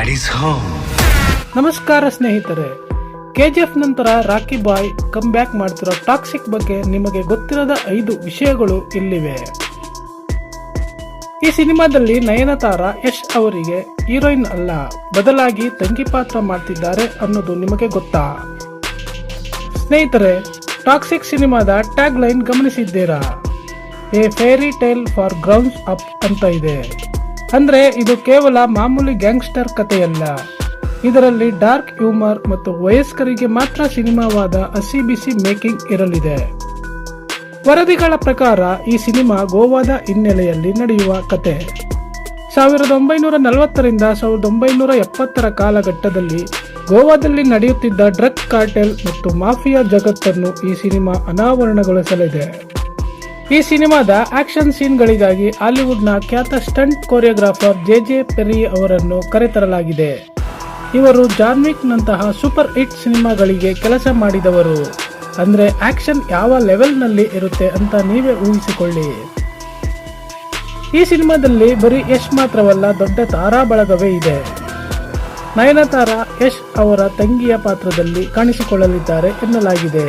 Daddies home. ನಮಸ್ಕಾರ ಸ್ನೇಹಿತರೆ, KGF ನಂತರ ರಾಕಿ ಬಾಯ್ ಕಮ್ ಬ್ಯಾಕ್ ಮಾಡ್ತಿರೋ ಟಾಕ್ಸಿಕ್ ಬಗ್ಗೆ ನಿಮಗೆ ಗೊತ್ತಿರದ 5 ವಿಷಯಗಳು ಇಲ್ಲಿವೆ. ಈ ಸಿನಿಮಾದಲ್ಲಿ ನಯನತಾರಾ ಯಶ್ ಅವರಿಗೆ ಹೀರೋಯಿನ್ ಅಲ್ಲ, ಬದಲಾಗಿ ತಂಗಿ ಪಾತ್ರ ಮಾಡ್ತಿದ್ದಾರೆ ಅನ್ನೋದು ನಿಮಗೆ ಗೊತ್ತಾ? ಸ್ನೇಹಿತರೆ, ಟಾಕ್ಸಿಕ್ ಸಿನಿಮಾದ ಟ್ಯಾಗ್ ಲೈನ್ ಗಮನಿಸಿದ್ದೀರಾ? A fairy tale for grown-ups ಅಂತ ಇದೆ. ಅಂದ್ರೆ ಇದು ಕೇವಲ ಮಾಮೂಲಿ ಗ್ಯಾಂಗ್ಸ್ಟರ್ ಕಥೆಯಲ್ಲ, ಇದರಲ್ಲಿ ಡಾರ್ಕ್ ಹ್ಯೂಮರ್ ಮತ್ತು ವಯಸ್ಕರಿಗೆ ಮಾತ್ರ ಸಿನಿಮಾವಾದ ಹಸಿ ಬಿಸಿ ಮೇಕಿಂಗ್ ಇರಲಿದೆ. ವರದಿಗಳ ಪ್ರಕಾರ ಈ ಸಿನಿಮಾ ಗೋವಾದ ಹಿನ್ನೆಲೆಯಲ್ಲಿ ನಡೆಯುವ ಕತೆ. 1940ರಿಂದ 1970ರ ಕಾಲಘಟ್ಟದಲ್ಲಿ ಗೋವಾದಲ್ಲಿ ನಡೆಯುತ್ತಿದ್ದ ಡ್ರಗ್ ಕಾರ್ಟೆಲ್ ಮತ್ತು ಮಾಫಿಯಾ ಜಗತ್ತನ್ನು ಈ ಸಿನಿಮಾ ಅನಾವರಣಗೊಳಿಸಲಿದೆ. ಈ ಸಿನಿಮಾದ ಆಕ್ಷನ್ ಸೀನ್ಗಳಿಗಾಗಿ ಹಾಲಿವುಡ್ನ ಖ್ಯಾತ ಸ್ಟಂಟ್ ಕೊರಿಯೋಗ್ರಾಫರ್ ಜೆ ಪೆರಿ ಅವರನ್ನು ಕರೆತರಲಾಗಿದೆ. ಇವರು ಜಾನ್ ವಿಕ್ ನಂತಹ ಸೂಪರ್ ಹಿಟ್ ಸಿನಿಮಾಗಳಿಗೆ ಕೆಲಸ ಮಾಡಿದವರು. ಅಂದ್ರೆ ಆಕ್ಷನ್ ಯಾವ ಲೆವೆಲ್ನಲ್ಲಿ ಇರುತ್ತೆ ಅಂತ ನೀವೇ ಊಹಿಸಿಕೊಳ್ಳಿ. ಈ ಸಿನಿಮಾದಲ್ಲಿ ಬರೀ ಯಶ್ ಮಾತ್ರವಲ್ಲ, ದೊಡ್ಡ ತಾರಾ ಬಳಗವೇ ಇದೆ. ನಯನತಾರಾ ಯಶ್ ಅವರ ತಂಗಿಯ ಪಾತ್ರದಲ್ಲಿ ಕಾಣಿಸಿಕೊಳ್ಳಲಿದ್ದಾರೆ ಎನ್ನಲಾಗಿದೆ.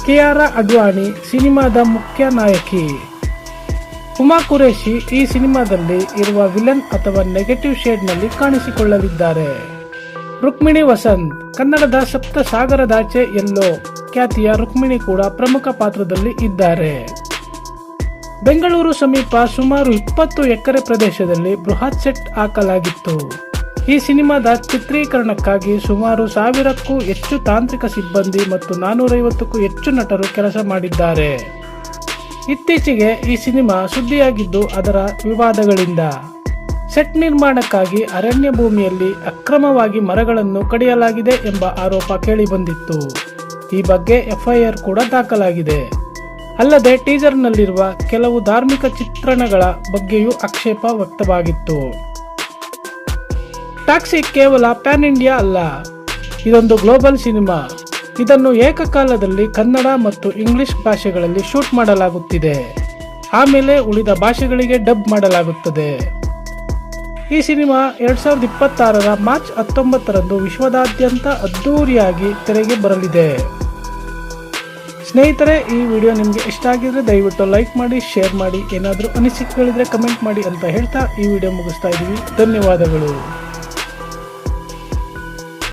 ಕಿಯಾರಾ ಅಡ್ವಾಣಿ ಸಿನಿಮಾದ ಮುಖ್ಯ ನಾಯಕಿ. ಹುಮಾ ಕುರೇಶಿ ಈ ಸಿನಿಮಾದಲ್ಲಿ ಇರುವ ವಿಲನ್ ಅಥವಾ ನೆಗೆಟಿವ್ ಶೇಡ್ ನಲ್ಲಿ ಕಾಣಿಸಿಕೊಳ್ಳಲಿದ್ದಾರೆ. ರುಕ್ಮಿಣಿ ವಸಂತ್ ಕನ್ನಡದ ಸಪ್ತ ಸಾಗರದಾಚೆ ಎಲ್ಲೋ ಖ್ಯಾತಿಯ ರುಕ್ಮಿಣಿ ಕೂಡ ಪ್ರಮುಖ ಪಾತ್ರದಲ್ಲಿ ಇದ್ದಾರೆ. ಬೆಂಗಳೂರು ಸಮೀಪ ಸುಮಾರು 20 ಎಕರೆ ಪ್ರದೇಶದಲ್ಲಿ ಬೃಹತ್ ಸೆಟ್ ಹಾಕಲಾಗಿತ್ತು. ಈ ಸಿನಿಮಾದ ಚಿತ್ರೀಕರಣಕ್ಕಾಗಿ ಸುಮಾರು 1000ಕ್ಕೂ ಹೆಚ್ಚು ತಾಂತ್ರಿಕ ಸಿಬ್ಬಂದಿ ಮತ್ತು 450ಕ್ಕೂ ಹೆಚ್ಚು ನಟರು ಕೆಲಸ ಮಾಡಿದ್ದಾರೆ. ಇತ್ತೀಚೆಗೆ ಈ ಸಿನಿಮಾ ಸುದ್ದಿಯಾಗಿದ್ದು ಅದರ ವಿವಾದಗಳಿಂದ. ಸೆಟ್ ನಿರ್ಮಾಣಕ್ಕಾಗಿ ಅರಣ್ಯ ಭೂಮಿಯಲ್ಲಿ ಅಕ್ರಮವಾಗಿ ಮರಗಳನ್ನು ಕಡಿಯಲಾಗಿದೆ ಎಂಬ ಆರೋಪ ಕೇಳಿಬಂದಿತ್ತು. ಈ ಬಗ್ಗೆ ಎಫ್ಐಆರ್ ಕೂಡ ದಾಖಲಾಗಿದೆ. ಅಲ್ಲದೆ ಟೀಸರ್ನಲ್ಲಿರುವ ಕೆಲವು ಧಾರ್ಮಿಕ ಚಿತ್ರಣಗಳ ಬಗ್ಗೆಯೂ ಆಕ್ಷೇಪ ವ್ಯಕ್ತವಾಗಿತ್ತು. ಟಾಕ್ಸಿಕ್ ಕೇವಲ ಪ್ಯಾನ್ ಇಂಡಿಯಾ ಅಲ್ಲ, ಇದೊಂದು ಗ್ಲೋಬಲ್ ಸಿನಿಮಾ. ಇದನ್ನು ಏಕಕಾಲದಲ್ಲಿ ಕನ್ನಡ ಮತ್ತು ಇಂಗ್ಲಿಷ್ ಭಾಷೆಗಳಲ್ಲಿ ಶೂಟ್ ಮಾಡಲಾಗುತ್ತಿದೆ. ಆಮೇಲೆ ಉಳಿದ ಭಾಷೆಗಳಿಗೆ ಡಬ್ ಮಾಡಲಾಗುತ್ತದೆ. ಈ ಸಿನಿಮಾ 2026ರ ಮಾರ್ಚ್ 19ರಂದು ವಿಶ್ವದಾದ್ಯಂತ ಅದ್ದೂರಿಯಾಗಿ ತೆರೆಗೆ ಬರಲಿದೆ. ಸ್ನೇಹಿತರೆ, ಈ ವಿಡಿಯೋ ನಿಮಗೆ ಇಷ್ಟ ಆಗಿದ್ರೆ ದಯವಿಟ್ಟು ಲೈಕ್ ಮಾಡಿ, ಶೇರ್ ಮಾಡಿ. ಏನಾದರೂ ಅನಿಸಿಕೆಗಳಿದ್ರೆ ಕಮೆಂಟ್ ಮಾಡಿ ಅಂತ ಹೇಳ್ತಾ ಈ ವಿಡಿಯೋ ಮುಗಿಸ್ತಾ ಇದೀವಿ. ಧನ್ಯವಾದಗಳು.